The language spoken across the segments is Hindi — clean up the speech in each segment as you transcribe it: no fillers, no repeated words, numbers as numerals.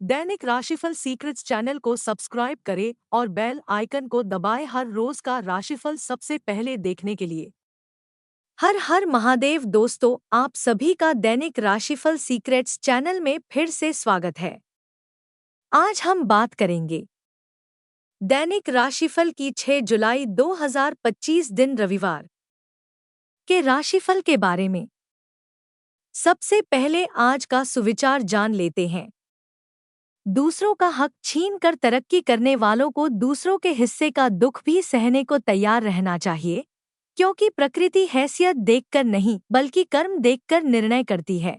दैनिक राशिफल सीक्रेट्स चैनल को सब्सक्राइब करें और बेल आइकन को दबाएं हर रोज का राशिफल सबसे पहले देखने के लिए। हर हर महादेव दोस्तों, आप सभी का दैनिक राशिफल सीक्रेट्स चैनल में फिर से स्वागत है। आज हम बात करेंगे दैनिक राशिफल की 6 जुलाई 2025 दिन रविवार के राशिफल के बारे में। सबसे पहले आज का सुविचार जान लेते हैं। दूसरों का हक छीनकर तरक्की करने वालों को दूसरों के हिस्से का दुख भी सहने को तैयार रहना चाहिए, क्योंकि प्रकृति हैसियत देखकर नहीं बल्कि कर्म देखकर निर्णय करती है।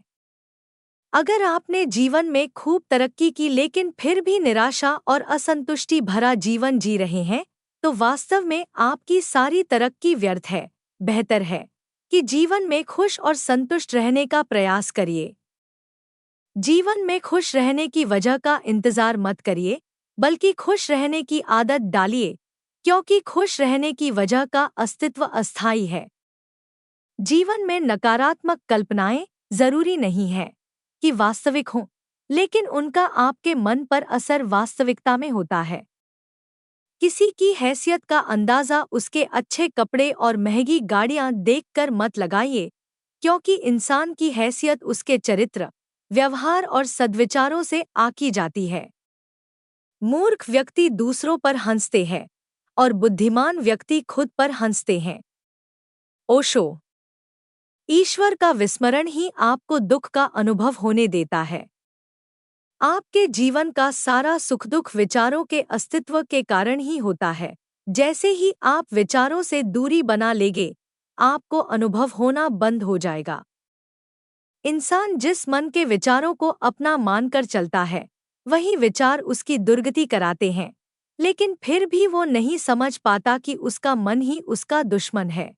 अगर आपने जीवन में खूब तरक्की की लेकिन फिर भी निराशा और असंतुष्टि भरा जीवन जी रहे हैं, तो वास्तव में आपकी सारी तरक्की व्यर्थ है। बेहतर है कि जीवन में खुश और संतुष्ट रहने का प्रयास करिए। जीवन में खुश रहने की वजह का इंतजार मत करिए, बल्कि खुश रहने की आदत डालिए, क्योंकि खुश रहने की वजह का अस्तित्व अस्थायी है। जीवन में नकारात्मक कल्पनाएं जरूरी नहीं है कि वास्तविक हों, लेकिन उनका आपके मन पर असर वास्तविकता में होता है। किसी की हैसियत का अंदाजा उसके अच्छे कपड़े और महंगी गाड़ियां देखकर मत लगाइए, क्योंकि इंसान की हैसियत उसके चरित्र, व्यवहार और सद्विचारों से आकी जाती है। मूर्ख व्यक्ति दूसरों पर हंसते हैं और बुद्धिमान व्यक्ति खुद पर हंसते हैं। ओशो। ईश्वर का विस्मरण ही आपको दुख का अनुभव होने देता है। आपके जीवन का सारा सुख दुख विचारों के अस्तित्व के कारण ही होता है। जैसे ही आप विचारों से दूरी बना लेंगे, आपको अनुभव होना बंद हो जाएगा। इंसान जिस मन के विचारों को अपना मानकर चलता है, वही विचार उसकी दुर्गति कराते हैं, लेकिन फिर भी वो नहीं समझ पाता कि उसका मन ही उसका दुश्मन है।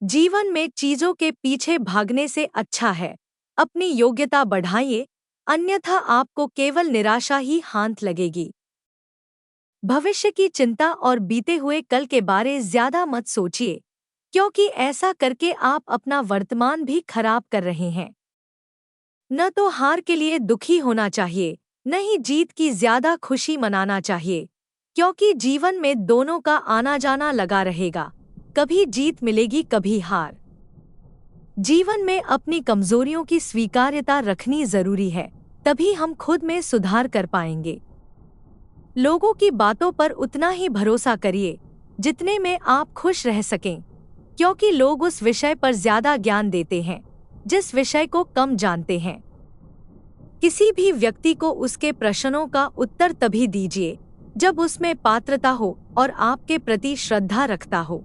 जीवन में चीजों के पीछे भागने से अच्छा है अपनी योग्यता बढ़ाइए, अन्यथा आपको केवल निराशा ही हाथ लगेगी। भविष्य की चिंता और बीते हुए कल के बारे ज्यादा मत सोचिए, क्योंकि ऐसा करके आप अपना वर्तमान भी खराब कर रहे हैं। न तो हार के लिए दुखी होना चाहिए, न ही जीत की ज्यादा खुशी मनाना चाहिए, क्योंकि जीवन में दोनों का आना जाना लगा रहेगा। कभी जीत मिलेगी, कभी हार। जीवन में अपनी कमजोरियों की स्वीकार्यता रखनी जरूरी है, तभी हम खुद में सुधार कर पाएंगे। लोगों की बातों पर उतना ही भरोसा करिए जितने में आप खुश रह सकें, क्योंकि लोग उस विषय पर ज्यादा ज्ञान देते हैं जिस विषय को कम जानते हैं। किसी भी व्यक्ति को उसके प्रश्नों का उत्तर तभी दीजिए जब उसमें पात्रता हो और आपके प्रति श्रद्धा रखता हो।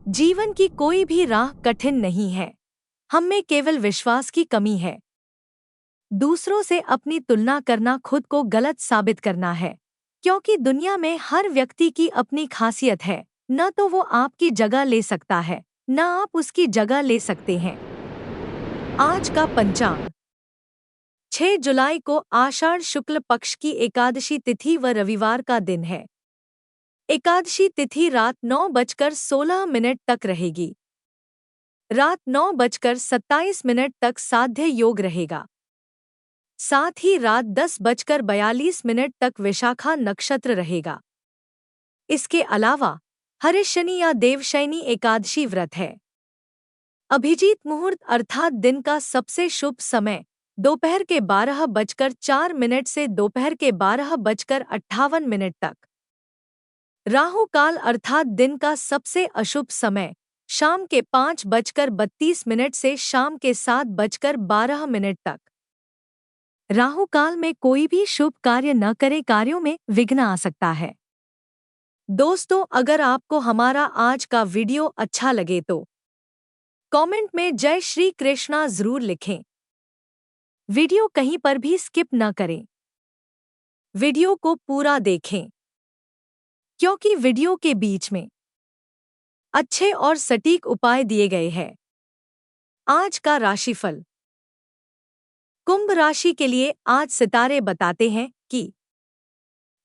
जीवन की कोई भी राह कठिन नहीं है, हम में केवल विश्वास की कमी है। दूसरों से अपनी तुलना करना खुद को गलत साबित करना है, क्योंकि दुनिया में हर व्यक्ति की अपनी खासियत है। न तो वो आपकी जगह ले सकता है, न आप उसकी जगह ले सकते हैं। आज का पंचांग। 6 जुलाई को आषाढ़ शुक्ल पक्ष की एकादशी तिथि व रविवार का दिन है। एकादशी तिथि रात 9:16 तक रहेगी। रात 9:27 तक साध्य योग रहेगा। साथ ही रात 10:42 तक विशाखा नक्षत्र रहेगा। इसके अलावा हरिशनि या देवशयनी एकादशी व्रत है। अभिजीत मुहूर्त अर्थात दिन का सबसे शुभ समय दोपहर के 12:04 से दोपहर के 12:58 तक। राहु काल अर्थात दिन का सबसे अशुभ समय शाम के 5:32 से शाम के 7:12 तक। राहु काल में कोई भी शुभ कार्य न करें, कार्यों में विघ्न आ सकता है। दोस्तों, अगर आपको हमारा आज का वीडियो अच्छा लगे तो कमेंट में जय श्री कृष्णा जरूर लिखें। वीडियो कहीं पर भी स्किप न करें। वीडियो को पूरा देखें, क्योंकि वीडियो के बीच में अच्छे और सटीक उपाय दिए गए हैं। आज का राशिफल। कुंभ राशि के लिए आज सितारे बताते हैं कि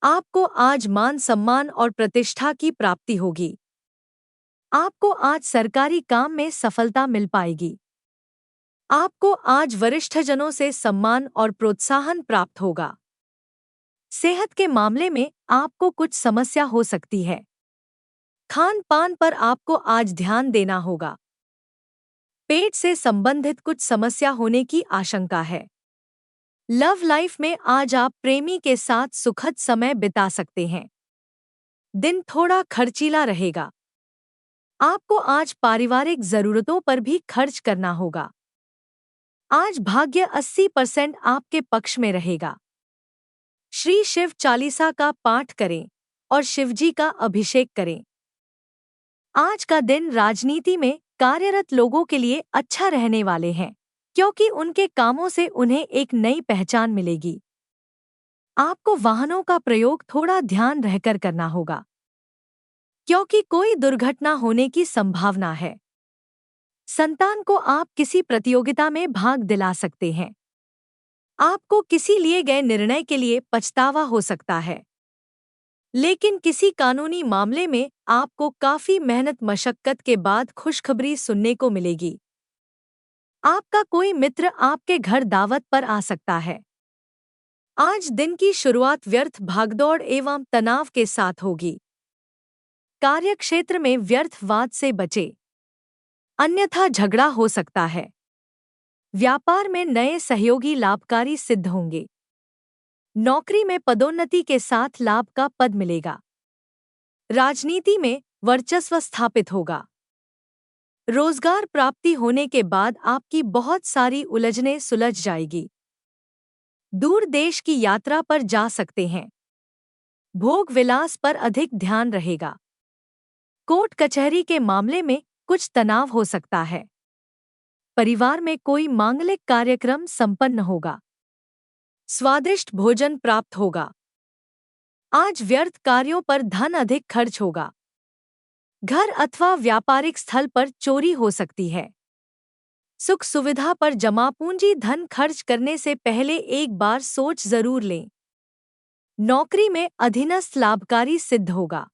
आपको आज मान सम्मान और प्रतिष्ठा की प्राप्ति होगी। आपको आज सरकारी काम में सफलता मिल पाएगी। आपको आज वरिष्ठजनों से सम्मान और प्रोत्साहन प्राप्त होगा। सेहत के मामले में आपको कुछ समस्या हो सकती है। खान पान पर आपको आज ध्यान देना होगा। पेट से संबंधित कुछ समस्या होने की आशंका है। लव लाइफ में आज आप प्रेमी के साथ सुखद समय बिता सकते हैं। दिन थोड़ा खर्चीला रहेगा। आपको आज पारिवारिक जरूरतों पर भी खर्च करना होगा। आज भाग्य 80% आपके पक्ष में रहेगा। श्री शिव चालीसा का पाठ करें और शिवजी का अभिषेक करें। आज का दिन राजनीति में कार्यरत लोगों के लिए अच्छा रहने वाले हैं, क्योंकि उनके कामों से उन्हें एक नई पहचान मिलेगी। आपको वाहनों का प्रयोग थोड़ा ध्यान रहकर करना होगा, क्योंकि कोई दुर्घटना होने की संभावना है। संतान को आप किसी प्रतियोगिता में भाग दिला सकते हैं। आपको किसी लिए गए निर्णय के लिए पछतावा हो सकता है, लेकिन किसी कानूनी मामले में आपको काफी मेहनत मशक्कत के बाद खुशखबरी सुनने को मिलेगी। आपका कोई मित्र आपके घर दावत पर आ सकता है। आज दिन की शुरुआत व्यर्थ भागदौड़ एवं तनाव के साथ होगी। कार्यक्षेत्र में व्यर्थ वाद से बचें, अन्यथा झगड़ा हो सकता है। व्यापार में नए सहयोगी लाभकारी सिद्ध होंगे। नौकरी में पदोन्नति के साथ लाभ का पद मिलेगा। राजनीति में वर्चस्व स्थापित होगा। रोजगार प्राप्ति होने के बाद आपकी बहुत सारी उलझनें सुलझ जाएगी। दूर देश की यात्रा पर जा सकते हैं। भोग विलास पर अधिक ध्यान रहेगा। कोर्ट कचहरी के मामले में कुछ तनाव हो सकता है। परिवार में कोई मांगलिक कार्यक्रम संपन्न होगा। स्वादिष्ट भोजन प्राप्त होगा। आज व्यर्थ कार्यों पर धन अधिक खर्च होगा। घर अथवा व्यापारिक स्थल पर चोरी हो सकती है। सुख सुविधा पर जमा पूंजी धन खर्च करने से पहले एक बार सोच जरूर लें। नौकरी में अधीनस्थ लाभकारी सिद्ध होगा।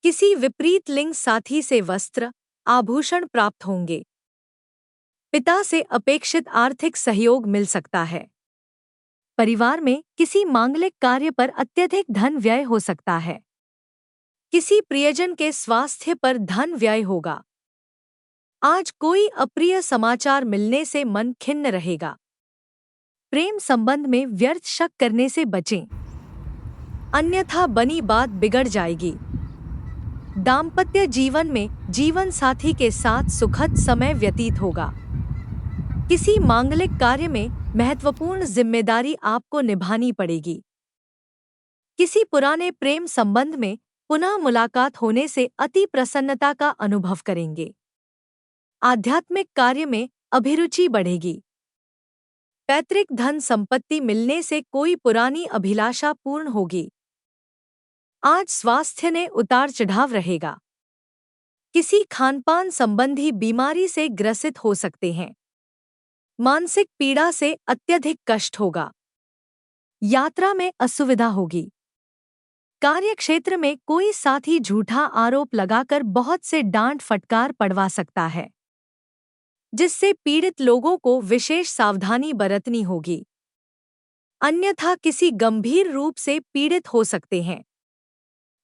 किसी विपरीत लिंग साथी से वस्त्र, आभूषण प्राप्त होंगे। पिता से अपेक्षित आर्थिक सहयोग मिल सकता है। परिवार में किसी मांगलिक कार्य पर अत्यधिक धन व्यय हो सकता है। किसी प्रियजन के स्वास्थ्य पर धन व्यय होगा। आज कोई अप्रिय समाचार मिलने से मन खिन्न रहेगा। प्रेम संबंध में व्यर्थ शक करने से बचें, अन्यथा बनी बात बिगड़ जाएगी। दाम्पत्य जीवन में जीवन साथी के साथ सुखद समय व्यतीत होगा। किसी मांगलिक कार्य में महत्वपूर्ण जिम्मेदारी आपको निभानी पड़ेगी। किसी पुराने प्रेम संबंध में पुनः मुलाकात होने से अति प्रसन्नता का अनुभव करेंगे। आध्यात्मिक कार्य में अभिरुचि बढ़ेगी। पैतृक धन संपत्ति मिलने से कोई पुरानी अभिलाषा पूर्ण होगी। आज स्वास्थ्य ने उतार चढ़ाव रहेगा। किसी खानपान संबंधी बीमारी से ग्रसित हो सकते हैं। मानसिक पीड़ा से अत्यधिक कष्ट होगा। यात्रा में असुविधा होगी। कार्यक्षेत्र में कोई साथी झूठा आरोप लगाकर बहुत से डांट फटकार पड़वा सकता है, जिससे पीड़ित लोगों को विशेष सावधानी बरतनी होगी, अन्यथा किसी गंभीर रूप से पीड़ित हो सकते हैं।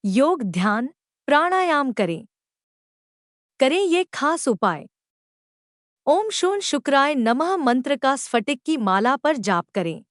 योग, ध्यान, प्राणायाम करें ये खास उपाय। ओम शून शुक्राय नमः मंत्र का स्फटिक की माला पर जाप करें।